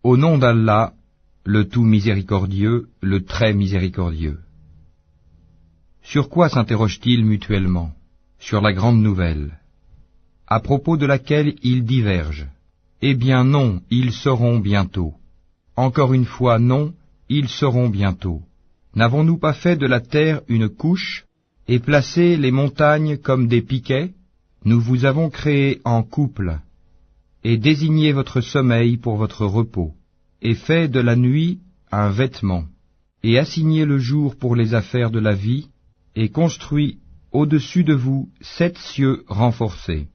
Au nom d'Allah, le tout miséricordieux, le très miséricordieux. Sur quoi s'interrogent-ils mutuellement? Sur la grande nouvelle, à propos de laquelle ils divergent. Eh bien non, ils sauront bientôt. Encore une fois, non, ils sauront bientôt. N'avons-nous pas fait de la terre une couche, et placé les montagnes comme des piquets? Nous vous avons créé en couple, et désigné votre sommeil pour votre repos, et fait de la nuit un vêtement, et assigné le jour pour les affaires de la vie, et construit au-dessus de vous 7 cieux renforcés,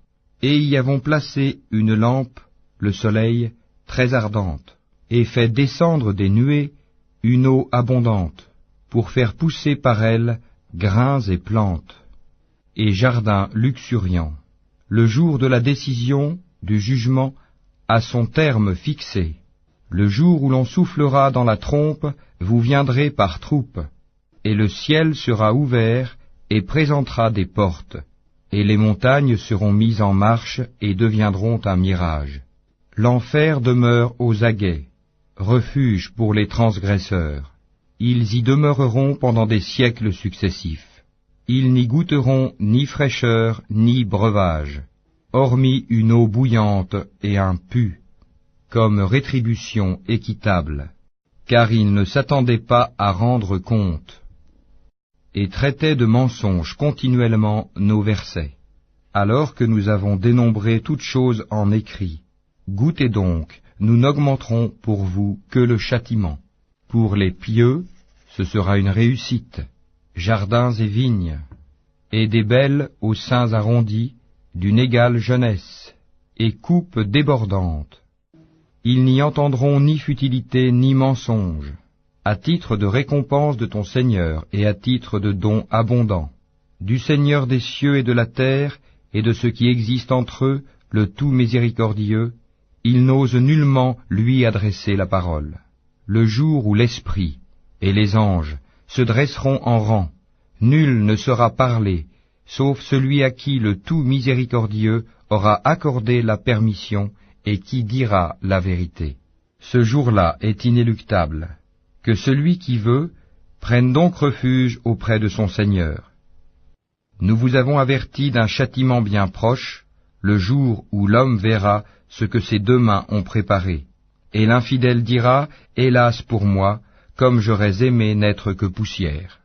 et y avons placé une lampe, le soleil, très ardente, et fait descendre des nuées une eau abondante, pour faire pousser par elle grains et plantes, et jardins luxuriants. Le jour de la décision, du jugement, a son terme fixé. Le jour où l'on soufflera dans la trompe, vous viendrez par troupes, et le ciel sera ouvert et présentera des portes, et les montagnes seront mises en marche et deviendront un mirage. L'enfer demeure aux aguets, refuge pour les transgresseurs. Ils y demeureront pendant des siècles successifs. Ils n'y goûteront ni fraîcheur ni breuvage, hormis une eau bouillante et un pu, comme rétribution équitable, car ils ne s'attendaient pas à rendre compte, et traitaient de mensonges continuellement nos versets. Alors que nous avons dénombré toutes choses en écrit, goûtez donc, nous n'augmenterons pour vous que le châtiment. Pour les pieux, ce sera une réussite, jardins et vignes, et des belles aux seins arrondis, d'une égale jeunesse, et coupes débordantes. Ils n'y entendront ni futilité ni mensonge, à titre de récompense de ton Seigneur et à titre de don abondant, du Seigneur des cieux et de la terre, et de ce qui existe entre eux, le tout miséricordieux, ils n'osent nullement lui adresser la parole. Le jour où l'Esprit et les anges se dresseront en rang, nul ne saura parler, sauf celui à qui le tout miséricordieux aura accordé la permission et qui dira la vérité. Ce jour-là est inéluctable. Que celui qui veut prenne donc refuge auprès de son Seigneur. Nous vous avons averti d'un châtiment bien proche, le jour où l'homme verra ce que ses 2 mains ont préparé. Et l'infidèle dira, « Hélas pour moi, comme j'aurais aimé n'être que poussière. »